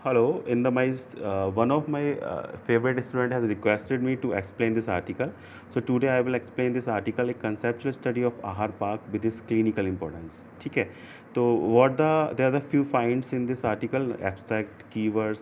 Hello, in the my one of my favorite student has requested me to explain this article. So today I will explain this article, a conceptual study of Ahar Park with its clinical importance. ठीक है. तो there are the few finds in this article: abstract keywords,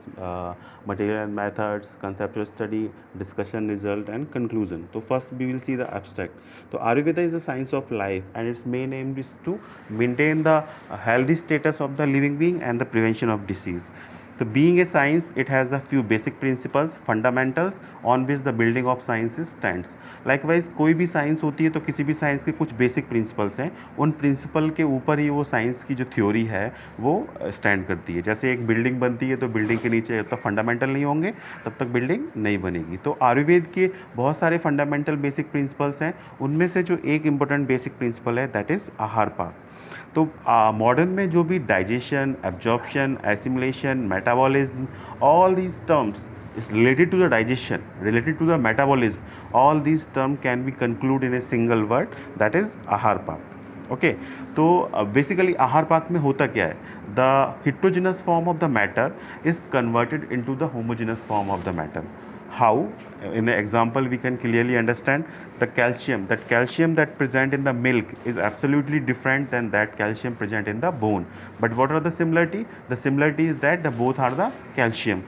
material and methods, conceptual study, discussion result, and conclusion. So first we will see the abstract. So Ayurveda is a science of life, and its main aim is to maintain the healthy status of the living being and the prevention of disease. So being a science, it has the few basic principles, fundamentals on which the building of science stands. Likewise, कोई भी science होती है तो किसी भी science के कुछ basic principles हैं, उन प्रिंसिपल के ऊपर ही वो साइंस की जो थ्योरी है वो स्टैंड करती है. जैसे एक बिल्डिंग बनती है तो बिल्डिंग के नीचे जब तक फंडामेंटल नहीं होंगे तब तक बिल्डिंग नहीं बनेगी. तो आयुर्वेद के बहुत सारे फंडामेंटल बेसिक प्रिंसिपल्स हैं, उनमें से जो एक इम्पोर्टेंट बेसिक प्रिंसिपल है दैट इज़ आहार पाक. तो मॉडर्न में जो भी digestion, absorption, assimilation, metabolism, all these terms is related to the digestion, related to the metabolism, all these terms can be concluded in a single word, that is ahar pak. Okay. तो basically आहार पाक में होता क्या है? The heterogeneous form of the matter is converted into the homogeneous form of the matter. How? In the example we can clearly understand the calcium, that present in the milk is absolutely different than that calcium present in the bone. But what are the similarity? The similarity is that the both are the calcium.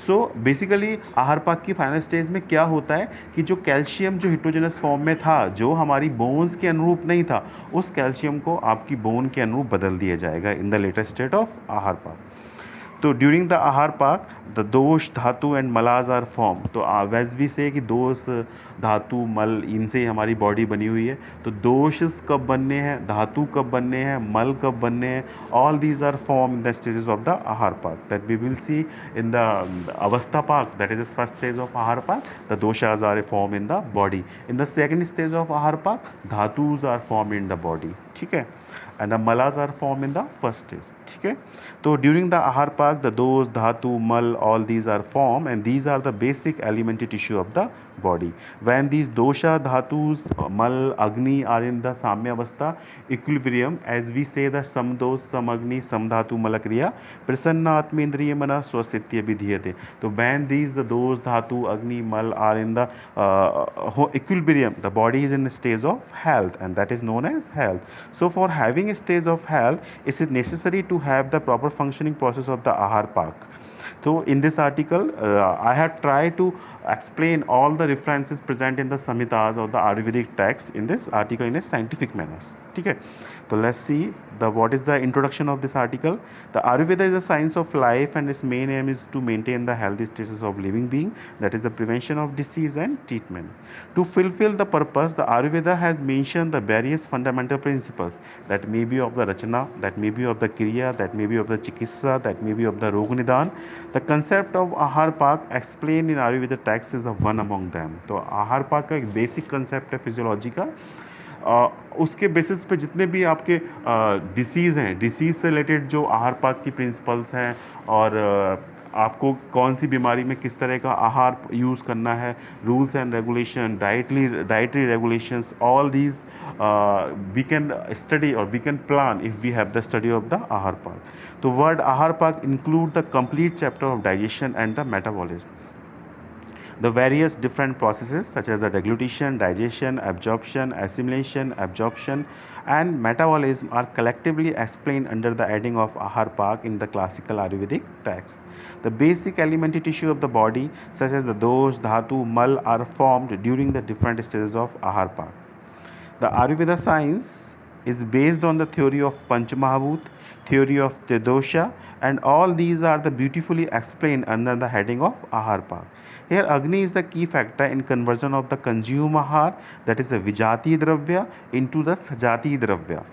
So basically आहार पाक की final stage में क्या होता है कि जो calcium जो हिट्रोजेनस फॉर्म में था, जो हमारी बोन्स के अनुरूप नहीं था, उस कैल्शियम को आपकी बोन के अनुरूप बदल दिया जाएगा in the latest state of आहार पाक. तो during the ahar pak the दोष धातु एंड मलाज आर फॉर्म. तो वैज वी से कि दोष धातु मल इनसे ही हमारी बॉडी बनी हुई है. तो दोष कब बनने हैं, धातु कब बनने हैं, मल कब बनने हैं, all these are form in the stages of the ahar pak that we will see in the avastha pak, that is the first stage of आहार pak. The doshas are a form in the body. In the second stage of आहार pak dhatus are form in the body. ठीक है. And the malas are form in the first stage. ठीक है. तो during the ahar pak the दोष धातु मल all these are formed and these are the basic elementary tissue of the body. When these dosha dhatus mal agni are in the samya avastha equilibrium, as we say the sam dosh sam agni sam dhatu malakriya prasanna atmendriya mana swasitya vidhiyate. So when these the dosh dhatu agni mal are in the equilibrium, the body is in a stage of health, and that is known as health. So for having a stage of health, it is necessary to have the proper functioning process of the ahar pak. So in this article, I have tried to explain all the references present in the Samhitas or the Ayurvedic text in this article in a scientific manner. Okay. So let's see what is the introduction of this article. The Ayurveda is a science of life, and its main aim is to maintain the healthy status of living being, that is the prevention of disease and treatment. To fulfill the purpose, the Ayurveda has mentioned the various fundamental principles that may be of the Rachana, that may be of the Kriya, that may be of the Chikitsa, that may be of the Rog Nidan. The concept of Ahar Pak explained in Ayurveda text is the one among them. तो आहार पाक का एक basic concept है physiology का. उसके basis पे जितने भी आपके डिसीज़ हैं, डिसीज़ से रिलेटेड जो आहार पाक की प्रिंसिपल्स हैं, और आपको कौन सी बीमारी में किस तरह का आहार यूज़ करना है, rules and regulation, dietary regulations, all these we can study और we can plan if we have the study of the ahar पाक. तो word ahar pak include the complete chapter of digestion and the metabolism. The various different processes such as the deglutition, digestion, absorption, assimilation, absorption, and metabolism are collectively explained under the heading of Ahar Pak in the classical Ayurvedic texts. The basic elementary tissue of the body such as the dosh, dhatu, mal are formed during the different stages of Ahar Pak. The Ayurveda science is based on the theory of Panchamahabhut, theory of Tridosha, and all these are the beautifully explained under the heading of Ahar Pak. Here Agni is the key factor in conversion of the consumed ahar, that is the Vijati Dravya, into the Sajati Dravya.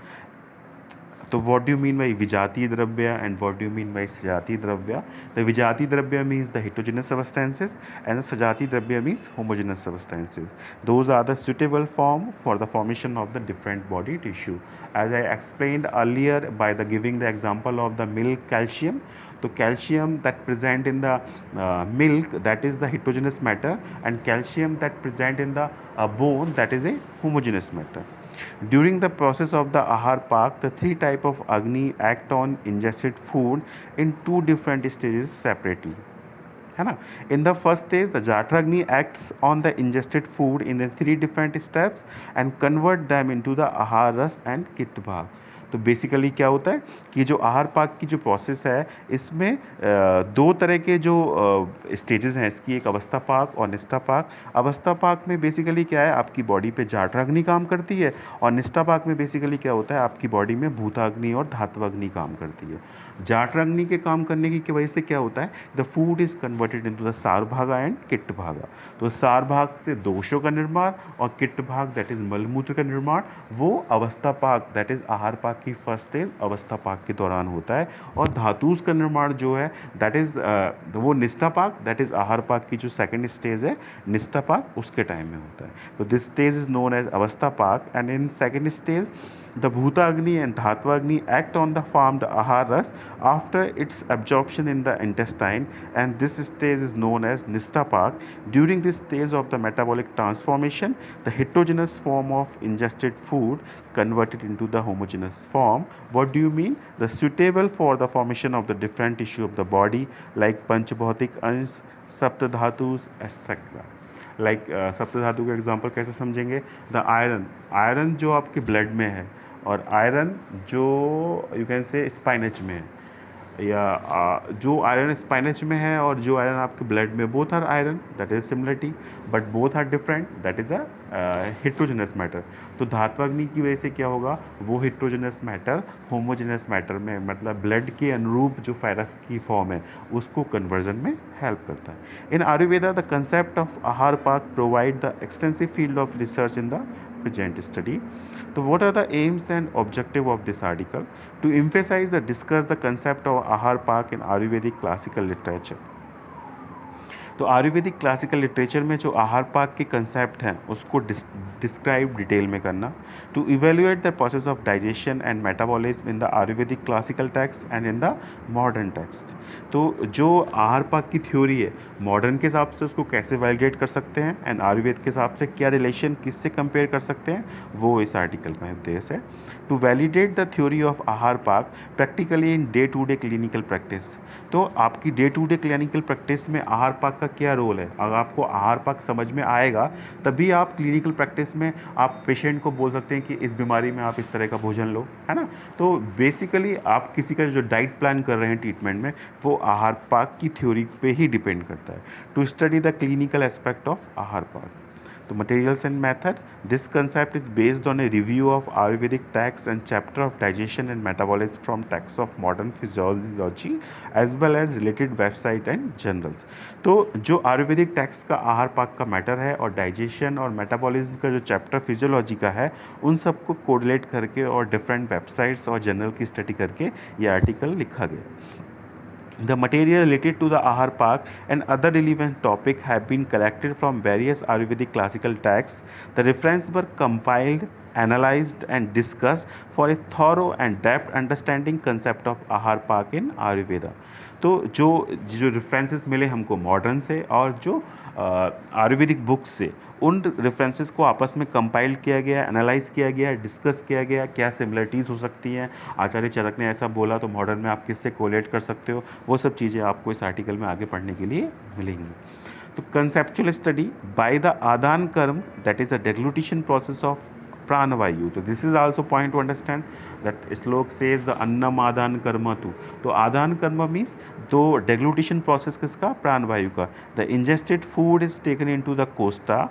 So what do you mean by Vijati Dravya and what do you mean by Sajati Dravya? The Vijati Dravya means the heterogeneous substances and the Sajati Dravya means homogeneous substances. Those are the suitable form for the formation of the different body tissue. As I explained earlier by the giving the example of the milk calcium, तो calcium that present in the milk, that is the heterogeneous matter, and calcium that present in the bone, that is a homogeneous matter. During the process of the Ahar Pak, the three type of Agni act on ingested food in two different stages separately. है ना. In the first stage, the Jatragni acts on the ingested food in the three different steps and convert them into the Ahar Ras and Kit Bhag. तो basically क्या होता है कि जो आहार पाक की जो प्रोसेस है इसमें दो तरह के जो स्टेजेस हैं इसकी, एक अवस्था पाक और निष्ठा पाक. अवस्था पाक में बेसिकली क्या है, आपकी बॉडी पे जाठराग्नि काम करती है, और निष्ठा पाक में बेसिकली क्या होता है, आपकी बॉडी में भूताग्नि और धात्वाग्नि काम करती है. जाठराग्नि के काम करने की वजह से क्या होता है, the food is converted into the सार भागा एंड किट भागा. तो सार भाग से दोषों का निर्माण और किट भाग दैट इज मलमूत्र का निर्माण वो अवस्था पाक दैट इज आहार पाक की फर्स्ट स्टेज अवस्था पाक के दौरान होता है. और धातुज का निर्माण जो है दैट इज वो निष्ठा पाक दैट इज आहार पाक की जो सेकंड स्टेज है निष्ठा पाक उसके टाइम में होता है. तो this stage is known as अवस्था पाक. And in second stage the Bhutagni and Dhatwagni act on the formed ahar ras after its absorption in the intestine, and this stage is known as Nishtapak. During this stage of the metabolic transformation, the heterogeneous form of ingested food converted into the homogeneous form. What do you mean? The suitable for the formation of the different tissue of the body like Panchabhautik अंश, सप्त धातुस etc. Like सप्त धातु का example कैसे समझेंगे, the iron, iron जो आपके blood में है और आयरन जो यू कैन से स्पाइनच में है, या जो आयरन स्पाइनच में है और जो आयरन आपके ब्लड में, both are iron that is similarity but both are different that is a heterogeneous matter. तो धात्वाग्नि की वजह से क्या होगा, वो हिट्रोजेनस मैटर होमोजेनस मैटर में, मतलब ब्लड के अनुरूप जो फेरस की फॉर्म है उसको कन्वर्जन में हेल्प करता है. इन आयुर्वेदा द कंसेप्ट ऑफ आहार पाक provide the extensive field of research in the present study. So what are the aims and objective of this article? To emphasize and discuss the concept of Ahar Pak in Ayurvedic classical literature. तो Ayurvedic classical literature में जो आहार पाक के concept हैं उसको describe detail में करना. To evaluate the process of digestion and metabolism in the Ayurvedic classical text and in the modern text. तो जो आहार पाक की थ्योरी है मॉडर्न के हिसाब से उसको कैसे वैलिडेट कर सकते हैं एंड आयुर्वेद के हिसाब से क्या रिलेशन किससे कंपेयर कर सकते हैं, वो इस आर्टिकल का उद्देश्य है. To validate the theory of आहार पाक practically in day to day clinical practice. तो आपकी day to day clinical practice में आहार पाक का क्या रोल है, अगर आपको आहार पाक समझ में आएगा तभी आप क्लिनिकल प्रैक्टिस में आप पेशेंट को बोल सकते हैं कि इस बीमारी में आप इस तरह का भोजन लो, है ना. तो बेसिकली आप किसी का जो डाइट प्लान कर रहे हैं ट्रीटमेंट में वो आहार पाक की थ्योरी पे ही डिपेंड करता है. To study the clinical aspect of आहार पाक. तो materials and method, this concept is based on a review of Ayurvedic texts and chapter of digestion and metabolism from texts of modern physiology as well as related website and journals. तो जो Ayurvedic text का आहार पाक का matter है और digestion और metabolism का जो चैप्टर फिजियोलॉजी का है उन सबको कोरिलेट करके और डिफरेंट वेबसाइट्स और जर्नल की स्टडी करके ये आर्टिकल लिखा गया. The material related to the Ahar Pak and other relevant topics have been collected from various Ayurvedic classical texts. The references were compiled, analyzed and discussed for a thorough and depth understanding concept of Ahar Pak in Ayurveda. तो जो जो references मिले हमको modern से और जो Ayurvedic books से, उन रेफरेंसेस को आपस में कंपाइल किया गया, एनालाइज किया गया, डिस्कस किया गया, क्या सिमिलरिटीज़ हो सकती हैं, आचार्य चरक ने ऐसा बोला तो मॉडर्न में आप किससे कोलेट कर सकते हो, वो सब चीज़ें आपको इस आर्टिकल में आगे पढ़ने के लिए मिलेंगी. तो conceptual study bye the adan karma that is a deglutition process of pranvayu. तो this is also point to understand that shlok says the annam adan कर्म तु. तो आदान कर्म मीन्स तो डेग्लूटिशन प्रोसेस किसका, प्राणवायु का. The ingested food is taken into the Costa.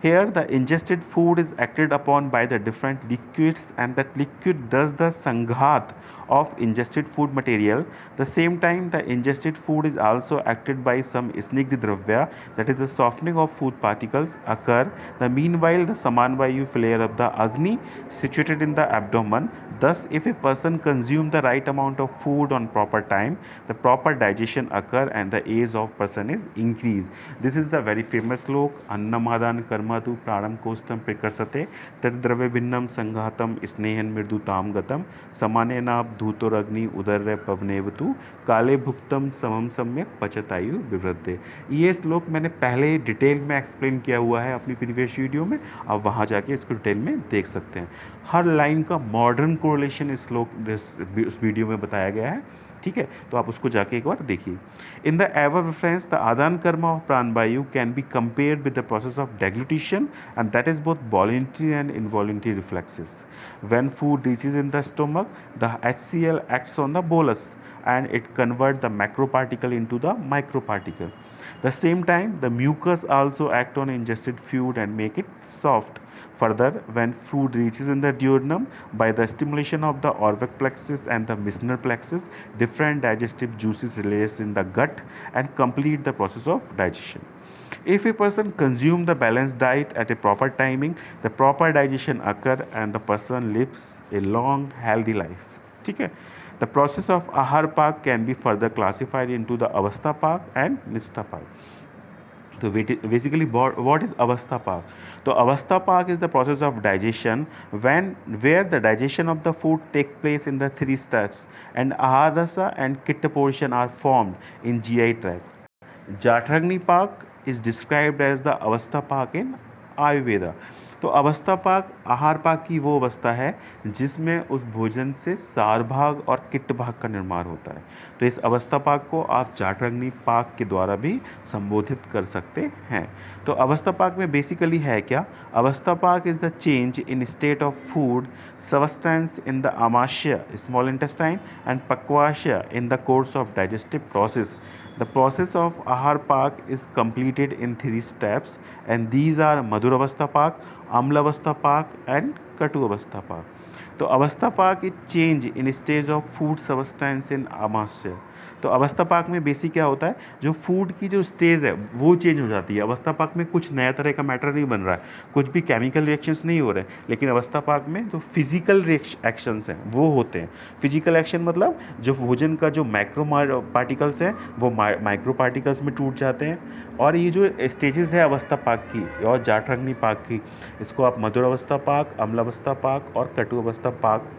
Here the ingested food is acted upon by the different liquids and that liquid does the sanghat of ingested food material. The same time the ingested food is also acted by some snigdh dravya, that is the softening of food particles occur. The meanwhile the samanvayu flare of the agni situated in the abdomen thus Thus, if a person consume the right amount of food on proper time, the proper digestion occur and the age of person is increase. This is the very famous slok, Annamadan karmatu pranam kostam prakarsate तद्द्रव्य भिन्नम संघातम स्नेहन मृदुताम गतम समाने नाप धूतोरग्नि उदर्य पवनेवतु काले भुक्तम समम सम्यक पचतायु विवृद्धे। ये श्लोक मैंने पहले ही detail में एक्सप्लेन किया हुआ है अपनी प्रीवियस वीडियो में, आप वहाँ जाके इसको डिटेल में देख सकते हैं। हर लाइन का मॉडर्न कोरिलेशन इस श्लोक उस वीडियो में बताया गया है, ठीक है, तो आप उसको जाके एक बार देखिए। In the ever reference the adan karma of pranvayu can be compared with the process of deglutition and that is both voluntary and involuntary reflexes. When food reaches in the stomach the HCl acts on the bolus and it convert the macro particle into the micro particle. The same time the mucus also act on ingested food and make it soft. Further, when food reaches in the duodenum, by the stimulation of the Orbeck plexus and the Meissner plexus, different digestive juices release in the gut and complete the process of digestion. If a person consume the balanced diet at a proper timing, the proper digestion occur and the person lives a long, healthy life. ठीक है, the process of Ahar Pak can be further classified into the Avastha Pak and Nishtha Pak. तो basically what is avastha pak? तो avastha pak is the process of digestion when where the digestion of the food take place in the 3 steps and ahar rasa and kitta portion are formed in GI tract. Jatharagni pak is described as the avastha पाक इन आयुर्वेदा। तो अवस्था पाक आहार पाक की वो अवस्था है जिसमें उस भोजन से सार भाग और किट्ट भाग का निर्माण होता है। तो इस अवस्था पाक को आप जाठराग्नि पाक के द्वारा भी संबोधित कर सकते हैं। तो अवस्था पाक में बेसिकली है क्या? Avastha pak is the change in state of food substance in the amashay small intestine and pakvashay in the course of digestive process. The process of Ahar Pak is completed in 3 steps and these are Madhuravastha Pak, Amlavastha Pak and Katuavastha Pak. तो avastha pak is change in stage of food substance in amashay. तो अवस्था पाक में basic क्या होता है, जो food की जो स्टेज है वो चेंज हो जाती है। अवस्था पाक में कुछ नया तरह का मैटर नहीं बन रहा है, कुछ भी केमिकल रिएक्शंस नहीं हो रहे हैं, लेकिन अवस्था पाक में जो फिजिकल एक्शंस हैं वो होते हैं। फिजिकल एक्शन मतलब जो भोजन का जो माइक्रो पार्टिकल्स हैं वो माइक्रो पार्टिकल्स में टूट जाते हैं। और ये जो स्टेजेस है अवस्था पाक की और जाठराग्नि पाक की, इसको आप मधुरावस्था पाक, अम्लावस्था पाक और कटुअवस्था पाक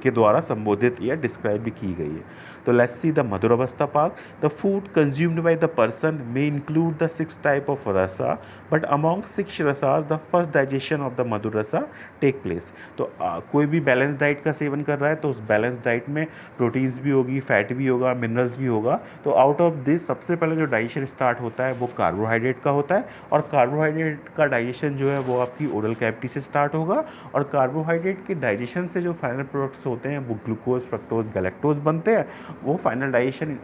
के द्वारा संबोधित या डिस्क्राइब भी की गई है। तो let's see the madhuravastha pak. The food consumed by the person may include the 6 type of rasa, but among 6 rasas the first digestion of the madhur rasa take place. तो कोई भी बैलेंस डाइट का सेवन कर रहा है तो उस बैलेंस डाइट में प्रोटीन्स भी होगी, फैट भी होगा, मिनरल्स भी होगा। तो आउट ऑफ दिस सबसे पहले जो डाइजेशन स्टार्ट होता है वो कार्बोहाइड्रेट का होता है, और कार्बोहाइड्रेट का डाइजेशन जो है वो आपकी ओरल कैविटी से स्टार्ट होगा, और कार्बोहाइड्रेट के डाइजेशन से जो फाइनल प्रोडक्ट्स होते हैं वो ग्लूकोज, फ्रक्टोज, गैलेक्टोज बनते हैं। वो फाइनल डाइजेशन